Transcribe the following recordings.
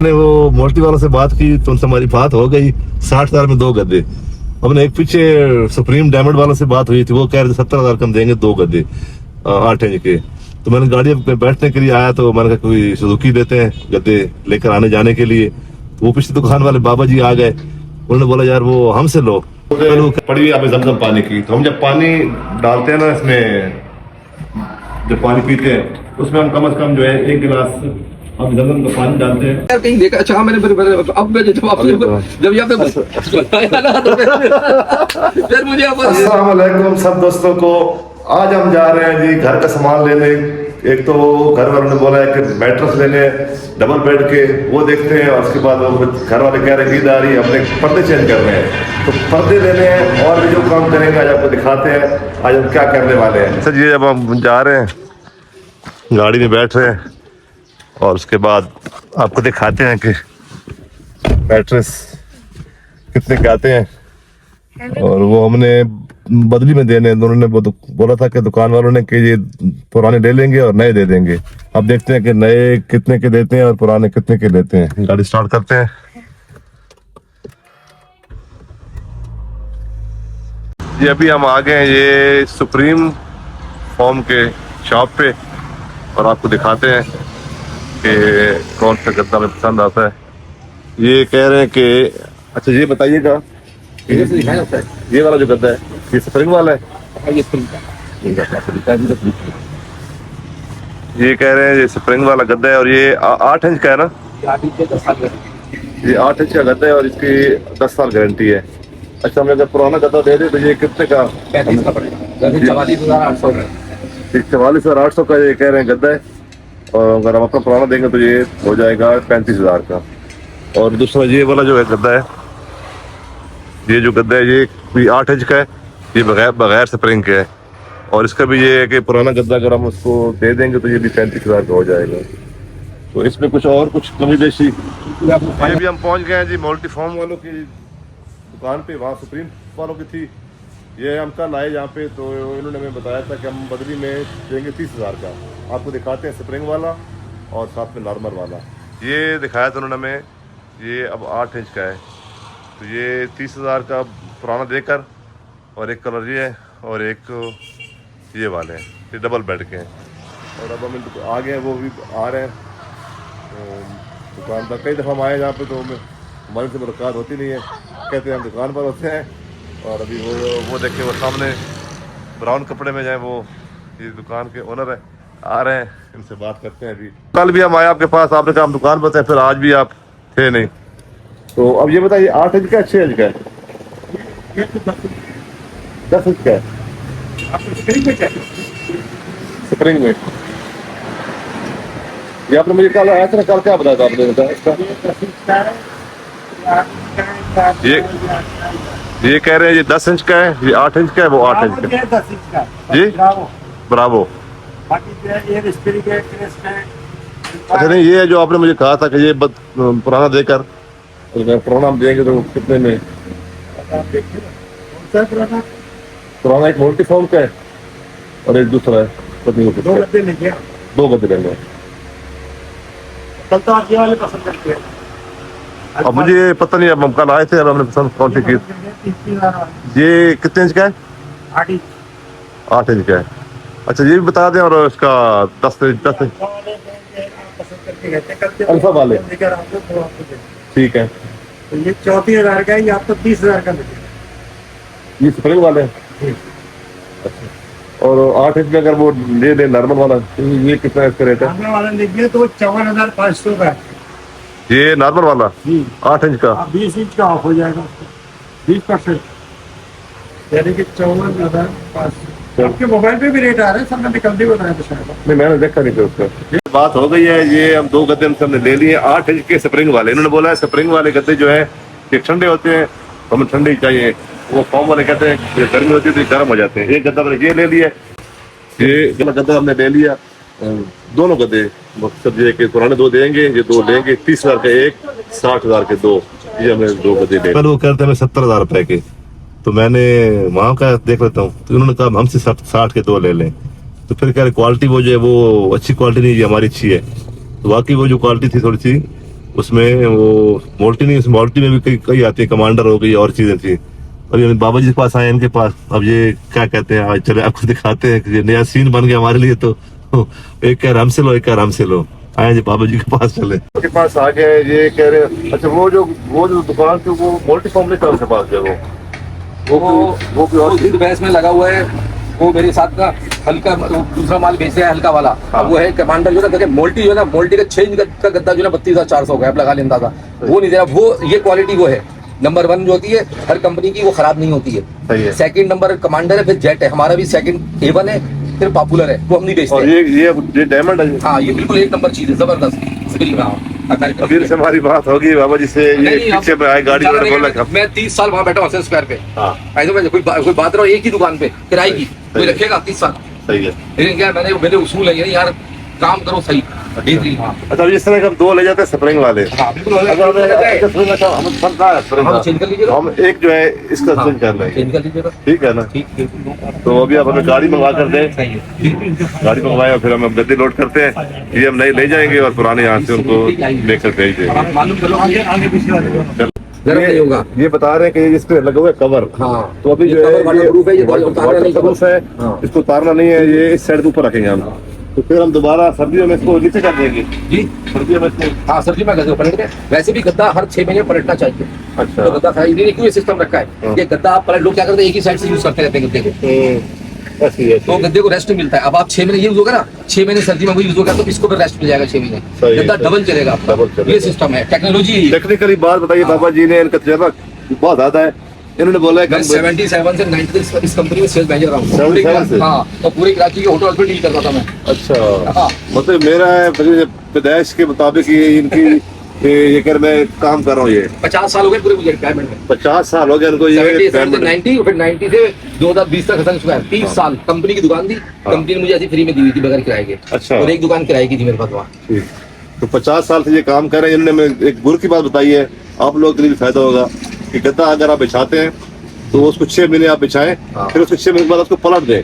ने वो मोस्टली वालों से बात की तो उनसे हमारी बात हो गई, 60,000 में 2 गद्दे। हमने एक पीछे सुप्रीम डायमंड वालों से बात हुई थी, वो कह रहे थे 70,000 कम देंगे 2 गद्दे 8 इंच के। तो मैंने गाड़ी में बैठने के लिए आया तो मैंने कहा कोई सुजुकी देते हैं गद्दे लेकर आने जाने के लिए। तो वो पिछली दुकान वाले बाबा जी आ गए, उन्होंने बोला यार वो हमसे लो, पड़ी हमें जमजम पानी की। तो हम जब पानी डालते हैं ना इसमें, जब पानी पीते हैं उसमें हम कम से कम जो है 1 गिलास हम जमजम का पानी डालते हैं। यार कहीं देखा, अच्छा मैंने अब मैं जब आपने जब यहाँ पे फिर मुझे अस्सलाम वालेकुम सब दोस्तों को। आज हम जा रहे हैं जी घर का सामान लेने। एक तो घर वालों ने बोला है कि मैट्रेस लेने डबल बेड के, वो देखते हैं। और उसके बाद वो घर वाले कह रहे हैं ईद आ रही है, हमने पर्दे चेंज करने हैं, तो पर्दे लेने हैं और भी जो काम करेंगे आज आपको दिखाते हैं आज हम क्या करने वाले हैं। सर जी अब हम जा रहे हैं, गाड़ी में बैठ रहे हैं और उसके बाद आपको दिखाते हैं कि मैट्रेस कितने के आते हैं। और वो हमने बदली में देने, उन्होंने बोला था कि दुकान वालों ने कि ये पुराने ले लेंगे और नए दे देंगे। अब देखते हैं कि नए कितने के देते हैं और पुराने कितने के लेते हैं। गाड़ी स्टार्ट करते हैं जी। अभी हम आ गए हैं ये सुप्रीम फॉर्म के शॉप पे और आपको दिखाते हैं कि कौन सा गद्दा में पसंद आता है। ये कह रहे हैं कि अच्छा ये बताइएगा ये वाला जो गद्दा है ये स्प्रिंग वाला है? ये स्प्रिंग का, ये कह रहे हैं ये स्प्रिंग वाला गद्दा है और ये 8 इंच का है ना? ये 8 इंच का गद्दा है और इसकी 10 साल गारंटी है। अच्छा हमें अगर पुराना गद्दा दे दे तो ये कितने का? 35 का पड़ेगा, 44,800 का। 44,800 का ये कह रहे हैं गद्दा है। और अगर हम अपना पुराना देंगे तो ये हो जाएगा 35,000 का। और दूसरा ये वाला जो है गद्दा है, ये जो गद्दा है ये भी 8 इंच का है, ये बगैर स्प्रिंग के है। और इसका भी ये है कि पुराना गद्दा अगर हम उसको दे देंगे तो ये भी 35,000 का हो जाएगा। तो इसमें कुछ और कुछ कमी बेशी। ये भी हम पहुंच गए हैं जी मल्टी फॉर्म वालों की दुकान पे, वहाँ सुप्रीम वालों की थी। ये हम कल आए यहाँ पे तो इन्होंने हमें बताया था कि हम बदली में देंगे 30,000 का। आपको दिखाते हैं स्प्रिंग वाला और साथ में नॉर्मल वाला। ये दिखाया था उन्होंने हमें, ये अब 8 इंच का है। तो ये 30,000 का पुराना देकर, और एक कलर ये है और एक ये वाले हैं, ये डबल बेड के हैं। और अब हम आ गए हैं, वो भी आ रहे हैं तो दुकान पर। कई दफ़ा हम आए यहाँ पे तो हमारे से मुलाकात होती नहीं है, कहते हैं हम दुकान पर होते हैं। और अभी वो देखें वो सामने ब्राउन कपड़े में जाए, वो ये दुकान के ओनर है, आ रहे हैं, इनसे बात करते हैं। अभी कल भी हम आए आपके पास, आपने कहा हम दुकान पर थे, फिर आज भी आप थे नहीं। तो अब ये बताइए 8 इंच का 6 इंच का है? 10 इंच का है स्प्रिंग में। ये आपने मुझे कल आया था, कल क्या बताया था आपने इसका? ये कह रहे हैं ये 10 इंच का है, ये 8 इंच का है, वो 8 इंच का है। 10 इंच का जी ब्रावो। अच्छा नहीं, ये जो आपने मुझे कहा था कि ये पुराना देकर पुराना हम देंगे तो कितने में? पुराना एक मल्टी फॉर्म का है और एक दूसरा है, पत्नी को 2 गद्दे लेंगे। 2 गद्दे लेंगे। कल तो आप ये वाले पसंद करते हैं। अब मुझे पता नहीं, अब हम कल आए थे, अब हमने पसंद कौन सी की। ये कितने इंच का है? 8 इंच। 8 इंच का है। अच्छा ये भी बता दें, और इसका 10 अल्फा वाले ठीक है। तो ये 34,000 का है, ये आपको 30,000 का मिलेगा। ये स्प्रिंग वाले हैं। अच्छा और 8 इंच में अगर वो ले लें नॉर्मल वाला, ये कितना इसका रेट है? नॉर्मल वाला लीजिए तो 54,500 का है। ये नॉर्मल वाला 8 इंच का 20 इंच का ऑफ हो जाएगा, 20%, यानी कि 54,500। आपके मोबाइल पे भी रेट आ रहे हैं, सब ने निकल दी बताया था। नहीं मैंने देखा नहीं था उसका। बात हो गई है, ये हम 2 गद्दे हमने ले लिए 8 इंच के स्प्रिंग वाले। इन्होंने बोला है स्प्रिंग वाले गद्दे जो है ये ठंडे होते हैं, हमें ठंडे ही चाहिए। वो फॉर्म वाले कहते हैं ये गर्मी होती है तो गर्म हो जाते हैं। एक गद्दा मैंने ये ले लिया, ये गद्दा हमने ले लिया। दोनों गद्दे मकसद ये कि पुराने 2 देंगे, ये 2 लेंगे। 30,000 का एक, 60,000 के 2, ये हमने 2 गद्दे ले। पर वो कहते हैं 70,000 रुपए के, तो मैंने वहाँ का देख लेता हूँ। तो उन्होंने कहा हमसे 60 के 2 ले लें। तो फिर कह रहे क्वालिटी वो जो है वो अच्छी क्वालिटी नहीं है, हमारी अच्छी है। तो वाकई वो जो क्वालिटी थी थोड़ी सी उसमें वो मोल्टी नहीं, उस मोल्टी में भी कई कई आती है, कमांडर हो गई और चीजें थी। और ये बाबा जी के पास आए इनके पास, अब ये क्या कहते हैं, आज चले आपको दिखाते हैं कि ये नया सीन बन गया हमारे लिए। तो एक कह रहा हमसे लो, एक कह रहा हमसे लो, आए जी बाबा जी के पास चले, के पास आ गए। ये कह रहे अच्छा वो जो दुकान थी वो मोल्टी कॉम्प्लेक्स है उसके पास जो वो जिस भैंस में लगा हुआ है वो मेरे साथ का हल्का दूसरा माल बेच रहा है हल्का वाला। अब वो है कमांडर जो ना मोल्टी जो है ना, मोल्टी का 6 का गद्दा जो है ना 32,400 का लगा लेता था, वो नहीं दे रहा। वो ये क्वालिटी वो है नंबर 1 जो होती है हर कंपनी की, वो खराब नहीं होती है। सेकंड नंबर कमांडर है, फिर जेट है, हमारा भी सेकंड A1 है, फिर पॉपुलर है, वो हम नहीं बेचते। और ये डायमंड है। हाँ ये बिल्कुल एक नंबर चीज है, जबरदस्त। फिर से हमारी बात होगी बाबा जी से, ये पीछे पे आए गाड़ी वाला बोला मैं 30 साल वहाँ बैठा हूँ स्क्वायर पे। ऐसे में कोई बात रहो एक ही दुकान पे किराए की, कोई रखेगा 30 साल। सही है, लेकिन क्या मैंने उसूल है यार, काम करो सही। अच्छा इस तरह का हम 2 ले जाते हैं स्प्रिंग वाले। हाँ बिल्कुल, हम चेंज कर लीजिएगा, हम एक जो है इसका चेंज कर लेंगे, चेंज कर लीजिएगा। ठीक है ना। ठीक तो अभी आप हमें गाड़ी मंगवा कर दें, गाड़ी मंगवाए और फिर हम गद्दी लोड करते हैं, ये हम नई ले जाएंगे और पुराने यहाँ से उनको लेकर भेज देंगे। मालूम करो आगे पीछे गरम नहीं होगा। ये बता रहे हैं कि इस पे लगा हुआ है कवर। हाँ तो अभी जो है वाटरप्रूफ है, ये वाटरप्रूफ है, इसको उतारना नहीं है, ये इस साइड के ऊपर रखेंगे हम। तो फिर हम दोबारा सर्दियों में इसको नीचे कर देंगे जी, सर्दियों में इसको। हाँ सर्दी में गद्दे पलट गए। वैसे भी गद्दा हर 6 महीने पलटना चाहिए। अच्छा तो गद्दा खराब नहीं, क्यों ये सिस्टम रखा है, ये गद्दा आप पलट, लोग क्या करते हैं एक ही साइड से यूज करते रहते हैं गद्दे को, ऐसी है। तो गद्दे को रेस्ट मिलता है। अब आप 6 महीने ये यूज होगा ना, 6 महीने सर्दी में वो यूज होगा, तो इसको फिर रेस्ट मिल जाएगा 6 महीने, गद्दा डबल चलेगा आपका। ये सिस्टम है, टेक्नोलॉजी। टेक्निकली बात बताइए बाबा जी ने, इनका तजर्बा बहुत ज्यादा है। इन्होंने बोला है मैं 77 से 90 इस कंपनी में सेल्स मैनेजर रहा हूँ। 77 से? हाँ, तो पूरे कराची के होटल पे डील करता था मैं। अच्छा हाँ। मतलब मेरा पैदाइश के मुताबिक ये इनकी ये कर मैं काम कर रहा हूँ, ये 50 साल हो गए पूरे मुझे रिटायरमेंट में। 50 साल हो गए इनको ये 90 पेमेंट। फिर 90 से 2020 तक खत्म चुका है। 30 साल कंपनी की दुकान थी, कंपनी ने मुझे ऐसी फ्री में दी हुई थी बगैर किराए के। अच्छा। और एक दुकान किराए की थी मेरे पास वहाँ। ठीक। तो 50 साल से ये काम कर रहे हैं। इन्होंने एक गुर की बात बताई है, आप लोगों के लिए भी फायदा होगा कि गद्दा अगर आप बिछाते हैं तो उसको 6 महीने आप बिछाएं, फिर उसको 6 महीने के बाद उसको पलट दें,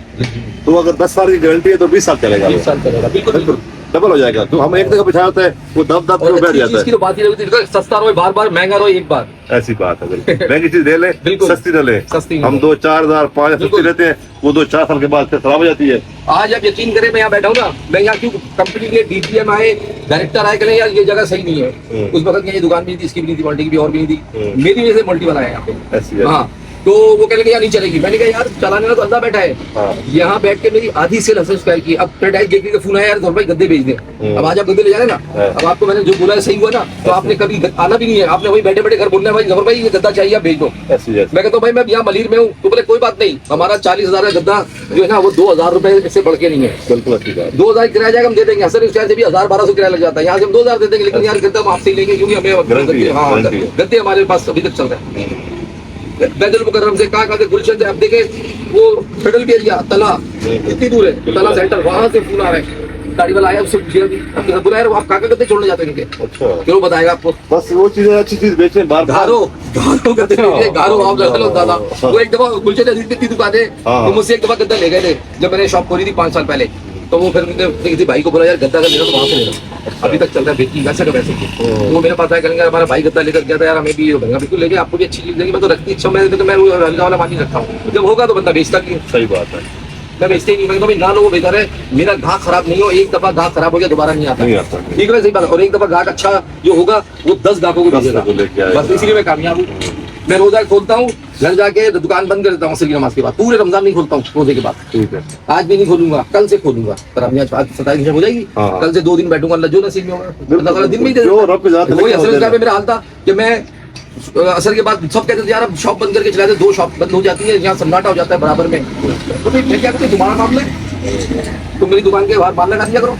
तो अगर 10 साल की गारंटी है तो 20 साल चलेगा, 20 साल चलेगा, बिल्कुल डबल हो जाएगा। तो हम एक जगह बिछाते हैं वो दब दब के बैठ जाता इसकी तो बात ही नहीं होती, सस्ता रहो बार बार, महंगा रहो एक बार। है। ऐसी बात है, बिल्कुल महंगी चीज ले ले, बिल्कुल सस्ती न ले। सस्ती हम 2-4 हज़ार 5 सस्ती लेते हैं, वो 2-4 साल के बाद फिर खराब हो जाती है। आज आप यकीन करें, मैं यहाँ बैठा हूँ ना, मैं यहाँ क्यों कंपनी के DPM आए, डायरेक्टर आए, कहें यार ये जगह सही नहीं है। उस वक्त ये दुकान भी थी, इसकी भी नहीं थी, मल्टी की भी और भी नहीं थी, मेरी वजह से मल्टी वाला है यहाँ पे। ऐसी है। हाँ, तो वो कहने लगे यार नहीं चलेगी। मैंने कहा यार चलाने वाला तो अंदर बैठा है, यहाँ बैठ के मेरी आधी सेल हसन स्क्वायर की। अब पेडाइज देखने का फोन आया यार तो भाई गद्दे भेज दे। अब आज आप गद्दे ले जा रहे ना, अब आपको मैंने जो बोला है सही हुआ ना, तो आपने कभी आना भी नहीं है, आपने वही बैठे बैठे घर बोलना है भाई जफर भाई ये गद्दा चाहिए आप भेज दो। मैं कहता हूँ भाई मैं यहाँ मलिर में हूँ, तो बोले कोई बात नहीं, हमारा 40,000 का गद्दा जो है ना वो 2,000 रुपए से बढ़ के नहीं है। बिल्कुल अच्छी बात। 2,000 किराया जाएगा, हम दे देंगे। हसन स्क्वायर से भी 1,000-1,200 किराया लग जाता है, यहाँ से हम 2,000 दे देंगे, लेकिन यार गद्दा हम आपसे ही लेंगे क्योंकि हमें गद्दे हमारे पास अभी तक चल रहे हैं। बैदुल मुकर्रम से कहाँ से गुलशन से आप देखे वो फेडरल के एरिया तला इतनी दूर है, तला सेंटर, वहां से फोन आ रहा है, गाड़ी वाला आया उससे पूछिए बुलाया आप काका गद्दे छोड़ने जाते हैं इनके। अच्छा क्यों बताएगा आपको, बस वो चीजें अच्छी चीज बेचे बार घारो गद्दे घारो आप लगा लो दादा। वो एक दफा गुलशन ने इतनी दुकानें, तो मुझसे एक दफा गद्दा ले गए थे जब मैंने शॉप खोली थी 5 साल पहले। तो वो फिर किसी भाई को बोला यार गद्दा का लेना, तो वहां से लेना, अभी तक चल रहा है बेची वैसे का वैसे की। वो मेरे पास आया करेंगे हमारा भाई गद्दा लेकर गया था यार, हमें भी महंगा बिल्कुल लेके, आपको भी अच्छी चीज देंगे। मैं तो रखती अच्छा, मैं हल्का वाला मान नहीं रखता हूँ, जब होगा तो बंदा बेचता क्यों। सही बात है, मैं बेचते ही नहीं, मैं ना लोगों बेहतर है मेरा घाट खराब नहीं हो, एक दफा घाट खराब हो गया दोबारा नहीं आता। ठीक है सही बात। और एक दफा घाट अच्छा जो होगा वो 10 गाहकों को भेजेगा, बस इसीलिए मैं कामयाब हूँ। मैं रोजा खोलता हूँ, घर जाके दुकान बंद कर देता हूँ असर की नमाज के बाद, पूरे रमजान नहीं खोलता हूँ रोजे के बाद। ठीक है, आज भी नहीं खोलूंगा, कल से खोलूंगा, पर अब आज 27 हो जाएगी, कल से 2 दिन बैठूंगा, अल्लाह जो नसीब में होगा, अल्लाह ताला दिन में ही दे देगा। वही असल में मेरा हाल था कि मैं असर के बाद सब कहते थे यार अब शॉप बंद करके चलाते, 2 शॉप बंद हो जाती है, यहाँ सन्नाटा हो जाता है बराबर में। तो भाई मैं क्या करती, तुम्हारा मामला है, तुम मेरी दुकान के बाहर माल लगा दिया करो।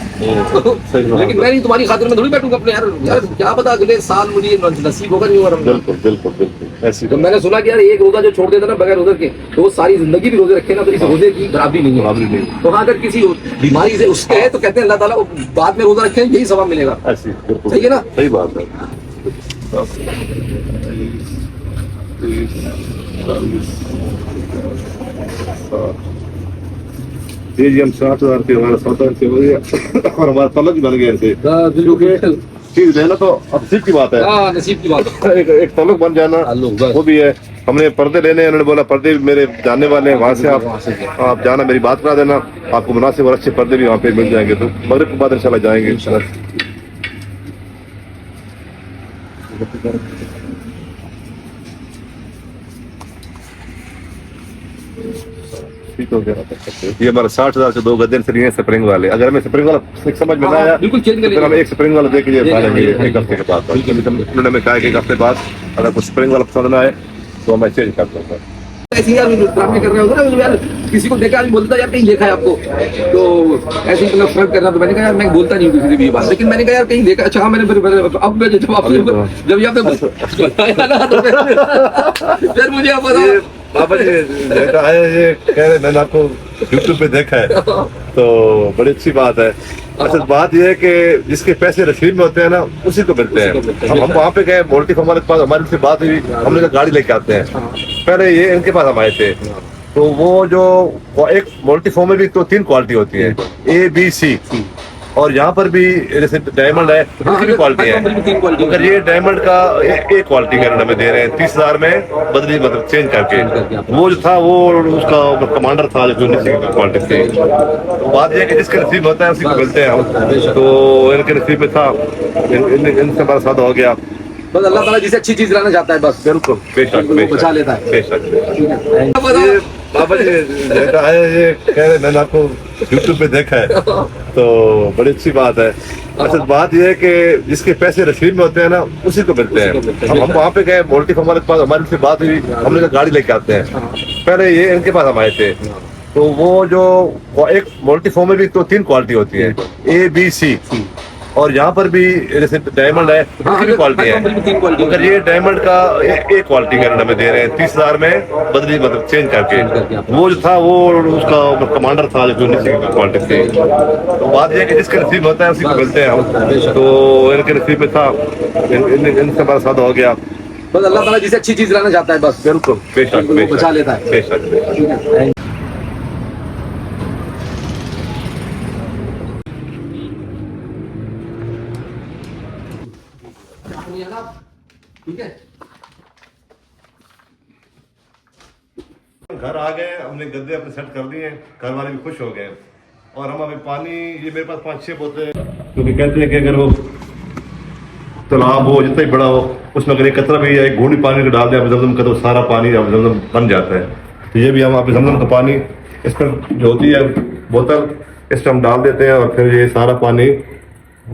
लेकिन मैं नहीं तुम्हारी खातिर में थोड़ी बैठूंगा अपने, यार क्या पता अगले साल मुझे नसीब होगा नहीं होगा। बिल्कुल बिल्कुल बिल्कुल ऐसी। तो मैंने सुना कि यार एक रोजा जो छोड़ देता ना बगैर रोजे के, तो वो सारी जिंदगी भी रोजे रखे ना, तो इस रोजे की बराबरी नहीं है। तो हाँ अगर किसी बीमारी से उसके है तो कहते हैं अल्लाह ताला बाद में रोजा रखे यही सवाब मिलेगा। सही है ना, सही बात है। जी हम 60,000 के हमारा 7 से हो गया और हमारा तलब भी बन गया इनसे, क्योंकि चीज लेना तो अब सीख की बात है। हाँ नसीब की बात है। एक ताल्लुक बन जाना ताल्लुक, बस। वो भी है। हमने पर्दे लेने हैं, उन्होंने बोला पर्दे भी मेरे जानने वाले हैं, वहाँ से वहाँ से आप जाना, मेरी बात करा देना, आपको मुनासिब और अच्छे पर्दे भी वहाँ पे मिल जाएंगे। तो मगरिब के बाद इंशाल्लाह जाएंगे। ठीक हो गया। ये हमारा 60,000 से 2 गद्दे से लिए स्प्रिंग वाले। अगर हमें स्प्रिंग वाला समझ में ना आया बिल्कुल चेंज तो फिर हम एक स्प्रिंग वाला देख लीजिए एक हफ्ते के बाद। उन्होंने हमें कहा कि एक हफ्ते बाद अगर कुछ स्प्रिंग वाला पसंद ना आए तो मैं चेंज कर दूंगा। ऐसे यार ड्रामे कर रहे होगे ना यार, किसी को देखा आदमी बोलता यार कहीं देखा है आपको, तो ऐसे ही मतलब फ्रंट करना। तो मैंने कहा यार मैं बोलता नहीं हूँ किसी से भी ये बात, लेकिन मैंने कहा यार कहीं देखा। अच्छा हाँ मैंने अब मैं जब आपने जब ये आपने बताया ना तो फिर मुझे आप बताओ। बाबा जी देखा है, ये कह रहे मैंने आपको यूट्यूब पे देखा है तो बड़ी अच्छी बात है। अच्छा बात यह है कि जिसके पैसे रसीद में होते हैं ना उसी को मिलते हैं। हम वहाँ पे गए मोल्टी फॉर्म वाले के पास, हमारी से बात हुई, हमने कहा गाड़ी लेके आते हैं। पहले ये इनके पास हम आए थे तो वो जो एक मोल्टी फॉर्म में भी तो 3 क्वालिटी होती है, A B C, और यहाँ पर भी जैसे डायमंड है इसकी भी क्वालिटी है। अगर ये डायमंड का एक क्वालिटी का हमें दे रहे हैं 30,000 में बदली, मतलब चेंज करके। वो जो था वो उसका कमांडर था जो नीचे की क्वालिटी थी। तो बात यह है कि जिसके नसीब होता है उसी को मिलते हैं हम। तो इनके नसीब में था, इनसे हमारा साथ हो गया। बस अल्लाह ताला जिसे अच्छी चीज लाना चाहता है बस बिल्कुल बेशक बचा लेता है। बेशक। ये बाबा जी देखा है, ये कह रहे मैंने आपको यूट्यूब पे देखा है तो बड़ी अच्छी बात है। अच्छा बात यह है कि जिसके पैसे रसीद में होते हैं ना उसी को मिलते हैं। हम वहाँ पे गए मोल्टी फॉर्म वाले के पास, हमारी से बात हुई, हमने कहा गाड़ी लेके आते हैं। पहले ये इनके पास हम आए थे तो वो जो एक मोल्टी फॉर्म में भी तो 3 क्वालिटी होती है, A B C, और यहाँ पर भी जैसे डायमंड है इसकी भी क्वालिटी है। अगर ये डायमंड का एक क्वालिटी का हमें दे रहे हैं 30,000 में बदली, मतलब चेंज करके। वो जो था वो उसका कमांडर था जो नीचे की क्वालिटी थी। तो बात यह है कि जिसके नसीब होता है उसी को मिलते हैं हम। तो इनके नसीब में था, इनसे हमारा साथ हो गया। बस अल्लाह ताला जिसे अच्छी चीज लाना चाहता है बस बिल्कुल बेशक बचा लेता है। बेशक। ठीक है घर आ गए, हमने गद्दे अपने सेट कर दिए, घर वाले भी खुश हो गए। और हम अभी पानी, ये मेरे पास 5-6 बोतलें, क्योंकि कहते हैं कि अगर वो तालाब हो जितना ही बड़ा हो उसमें अगर एक कतरा भी या एक घूंडी पानी डाल दें आप जमजम का तो सारा पानी आप जमजम बन जाता है। तो ये भी हम आप जमजम का पानी इस पर जो होती है बोतल, इस पर हम डाल देते हैं और फिर ये सारा पानी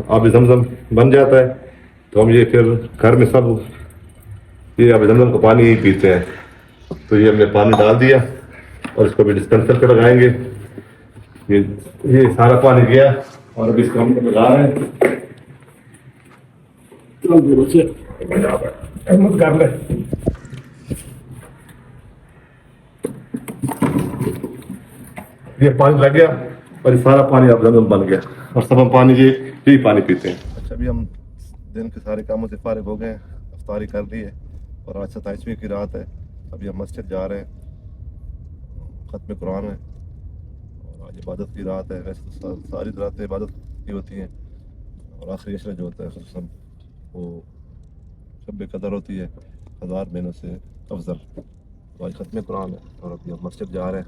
आप जमजम बन जाता है। तो हम ये फिर घर में सब ये आप जमजम का पानी ही पीते हैं। तो ये हमने पानी डाल दिया और इसको भी डिस्पेंसर पे लगाएंगे। ये सारा पानी गया और अभी इसको हम लगा रहे हैं। कर ले ये पानी लग गया और ये सारा पानी अब जमजम बन गया और सब हम पानी यही पानी पीते हैं। अच्छा अभी हम दिन के सारे कामों से फारिग हो गए, इफ्तारी कर ली है और आज 27वीं की रात है। अभी हम मस्जिद जा रहे हैं, खत्म कुरान है और आज इबादत की रात है। वैसे तो सारी रातें इबादत की होती हैं और आखिरी अशरा जो होता है खुसूसन वो शब कदर होती है 1000 महीनों से अफजल। तो आज खत्म कुरान है और अभी हम मस्जिद जा रहे हैं।